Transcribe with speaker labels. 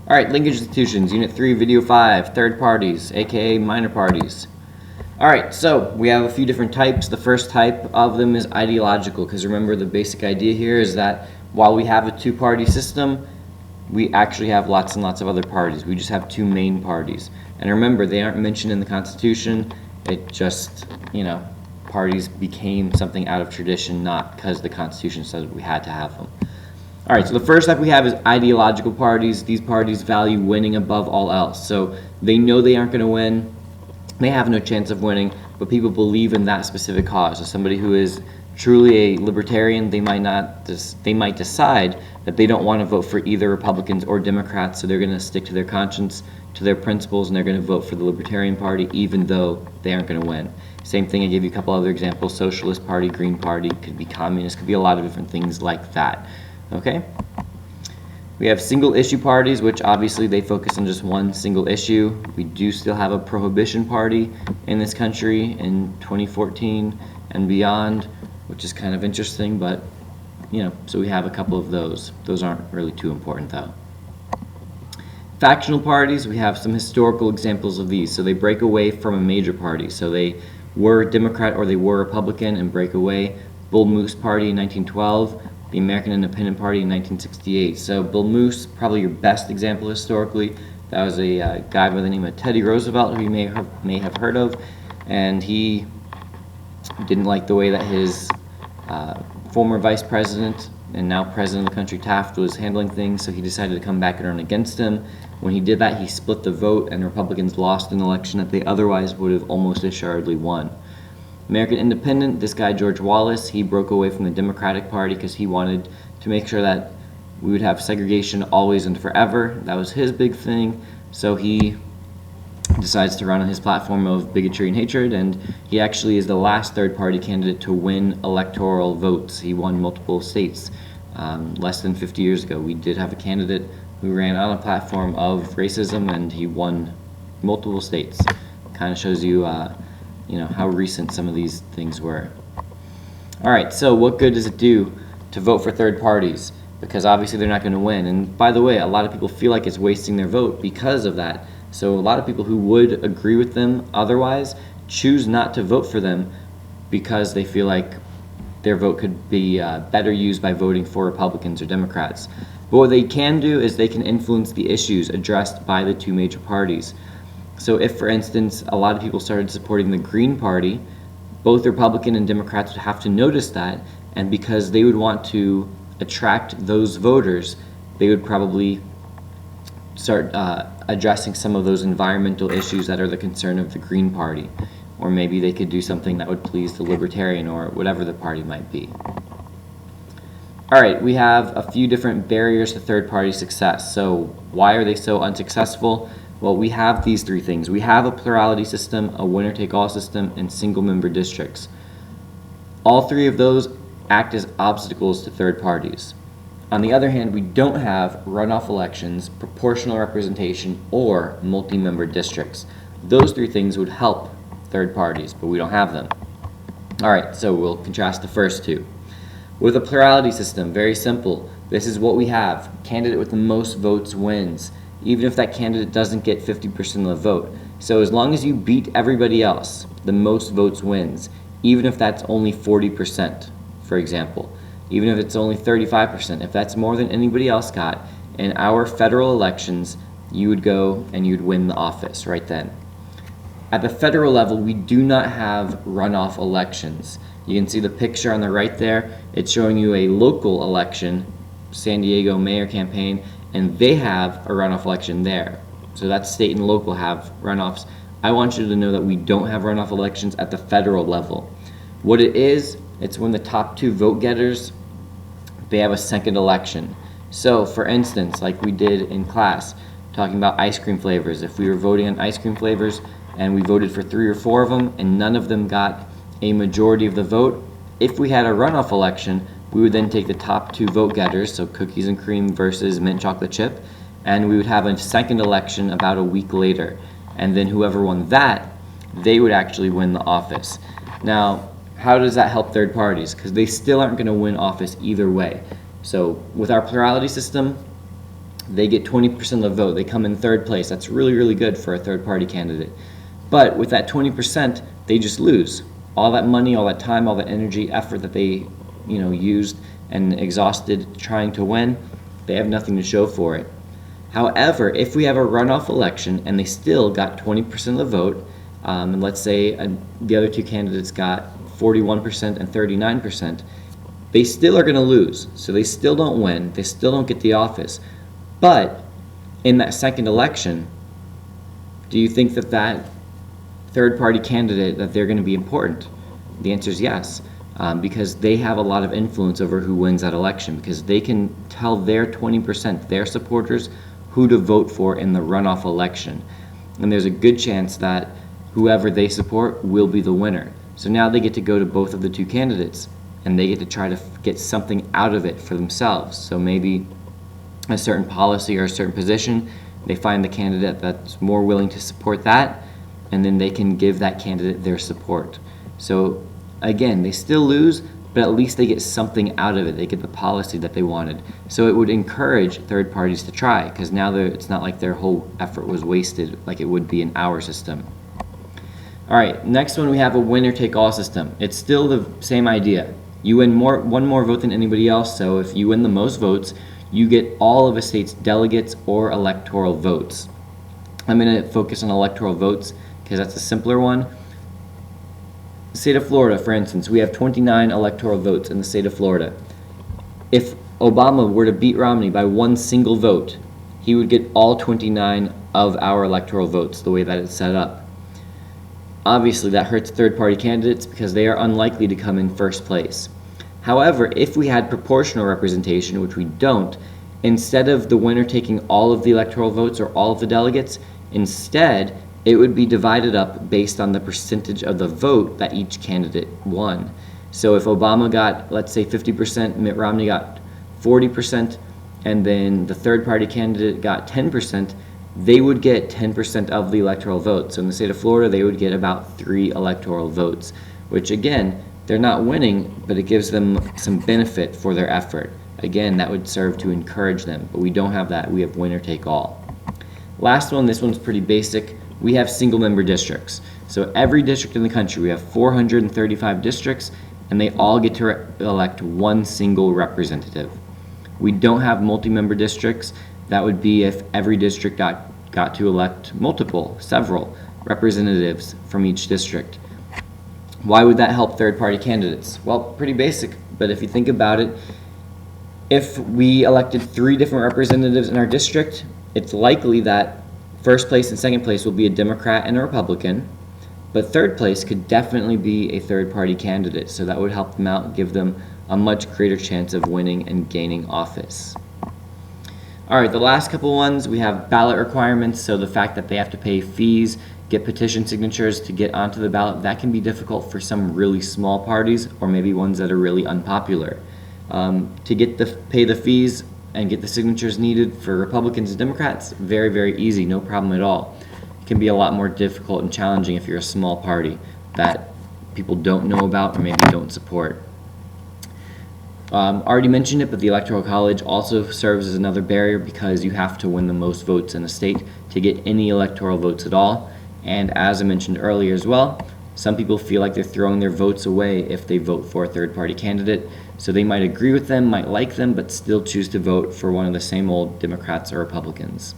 Speaker 1: All right, linkage institutions, Unit 3, Video 5, third parties, aka minor parties. All right, so we have a few different types. The first type of them is ideological, because remember the basic idea here is that while we have a two-party system, we actually have lots and lots of other parties. We just have two main parties. And remember, they aren't mentioned in the Constitution. It just, parties became something out of tradition, not because the Constitution said we had to have them. All right, so the first type we have is ideological parties. These parties value winning above all else. So they know they aren't going to win. They have no chance of winning, but people believe in that specific cause. So somebody who is truly a libertarian, they might decide that they don't want to vote for either Republicans or Democrats, so they're going to stick to their conscience, to their principles, and they're going to vote for the Libertarian Party even though they aren't going to win. Same thing, I gave you a couple other examples: Socialist Party, Green Party, could be Communist, could be a lot of different things like that. Okay? We have single issue parties, which obviously they focus on just one single issue. We do still have a prohibition party in this country in 2014 and beyond, which is kind of interesting, but so we have a couple of those. Those aren't really too important though. Factional parties, we have some historical examples of these. So they break away from a major party. So they were Democrat or they were Republican and break away. Bull Moose Party in 1912. The American Independent Party in 1968. So Bull Moose, probably your best example historically. That was a guy by the name of Teddy Roosevelt, who you may have heard of, and he didn't like the way that his former vice president and now president of the country, Taft, was handling things, so he decided to come back and run against him. When he did that, he split the vote, and Republicans lost an election that they otherwise would have almost assuredly won. American Independent, this guy George Wallace, he broke away from the Democratic Party because he wanted to make sure that we would have segregation always and forever. That was his big thing. So he decides to run on his platform of bigotry and hatred, and he actually is the last third-party candidate to win electoral votes. He won multiple states less than 50 years ago. We did have a candidate who ran on a platform of racism, and he won multiple states. Kind of shows you how recent some of these things were. All right, so what good does it do to vote for third parties? Because obviously they're not going to win. And by the way, a lot of people feel like it's wasting their vote because of that. So a lot of people who would agree with them otherwise choose not to vote for them because they feel like their vote could be better used by voting for Republicans or Democrats. But what they can do is they can influence the issues addressed by the two major parties. So if, for instance, a lot of people started supporting the Green Party, both Republican and Democrats would have to notice that, and because they would want to attract those voters, they would probably start addressing some of those environmental issues that are the concern of the Green Party. Or maybe they could do something that would please the Libertarian or whatever the party might be. All right, we have a few different barriers to third-party success. So why are they so unsuccessful? Well, we have these three things. We have a plurality system, a winner-take-all system, and single-member districts. All three of those act as obstacles to third parties. On the other hand, we don't have runoff elections, proportional representation, or multi-member districts. Those three things would help third parties, but we don't have them. All right, so we'll contrast the first two. With a plurality system, very simple. This is what we have. Candidate with the most votes wins, even if that candidate doesn't get 50% of the vote. So as long as you beat everybody else, the most votes wins, even if that's only 40%, for example. Even if it's only 35%, if that's more than anybody else got, in our federal elections, you would go and you'd win the office right then. At the federal level, we do not have runoff elections. You can see the picture on the right there. It's showing you a local election, San Diego mayor campaign, and they have a runoff election there. So that's state and local have runoffs. I want you to know that we don't have runoff elections at the federal level. What it is, it's when the top two vote getters, they have a second election. So for instance, like we did in class, talking about ice cream flavors. If we were voting on ice cream flavors and we voted for 3 or 4 of them and none of them got a majority of the vote, if we had a runoff election, we would then take the top 2 vote getters, so cookies and cream versus mint chocolate chip, and we would have a second election about a week later. And then whoever won that, they would actually win the office. Now, how does that help third parties? Because they still aren't going to win office either way. So with our plurality system, They get 20% of the vote. They come in third place. That's really, really good for a third-party candidate. But with that 20%, they just lose. All that money, all that time, all that energy, effort that they, used and exhausted trying to win, they have nothing to show for it. However, if we have a runoff election and they still got 20% of the vote, and let's say the other two candidates got 41% and 39%, they still are going to lose. So they still don't win. They still don't get the office. But in that second election, do you think that third-party candidate, that they're going to be important? The answer is yes, because they have a lot of influence over who wins that election, because they can tell their 20%, their supporters, who to vote for in the runoff election. And there's a good chance that whoever they support will be the winner. So now they get to go to both of the two candidates, and they get to try to get something out of it for themselves. So maybe a certain policy or a certain position, they find the candidate that's more willing to support that, and then they can give that candidate their support. So again, they still lose, but at least they get something out of it. They get the policy that they wanted. So it would encourage third parties to try, because now it's not like their whole effort was wasted like it would be in our system. All right, next one, we have a winner-take-all system. It's still the same idea. You win one more vote than anybody else, so if you win the most votes, you get all of a state's delegates or electoral votes. I'm going to focus on electoral votes because that's a simpler one. The state of Florida, for instance, we have 29 electoral votes in the state of Florida. If Obama were to beat Romney by one single vote, he would get all 29 of our electoral votes, the way that it's set up. Obviously, that hurts third-party candidates because they are unlikely to come in first place. However, if we had proportional representation, which we don't, instead of the winner taking all of the electoral votes or all of the delegates, instead, it would be divided up based on the percentage of the vote that each candidate won. So if Obama got, let's say, 50%, Mitt Romney got 40%, and then the third-party candidate got 10%, they would get 10% of the electoral vote. So in the state of Florida, they would get about 3 electoral votes, which again, they're not winning, but it gives them some benefit for their effort. Again, that would serve to encourage them, but we don't have that. We have winner take all. Last one, this one's pretty basic. We have single member districts. So every district in the country, we have 435 districts, and they all get to elect one single representative. We don't have multi-member districts. That would be if every district got to elect several representatives from each district. Why would that help third-party candidates? Well, pretty basic, but if you think about it, if we elected 3 different representatives in our district, it's likely that first place and second place will be a Democrat and a Republican, but third place could definitely be a third-party candidate, so that would help them out, give them a much greater chance of winning and gaining office. All right, the last couple ones, we have ballot requirements, so the fact that they have to pay fees, get petition signatures to get onto the ballot, that can be difficult for some really small parties or maybe ones that are really unpopular. To pay the fees and get the signatures needed for Republicans and Democrats, very, very easy, no problem at all. It can be a lot more difficult and challenging if you're a small party that people don't know about or maybe don't support. Already mentioned it, but the Electoral College also serves as another barrier because you have to win the most votes in a state to get any electoral votes at all. And as I mentioned earlier as well, some people feel like they're throwing their votes away if they vote for a third-party candidate. So they might agree with them, might like them, but still choose to vote for one of the same old Democrats or Republicans.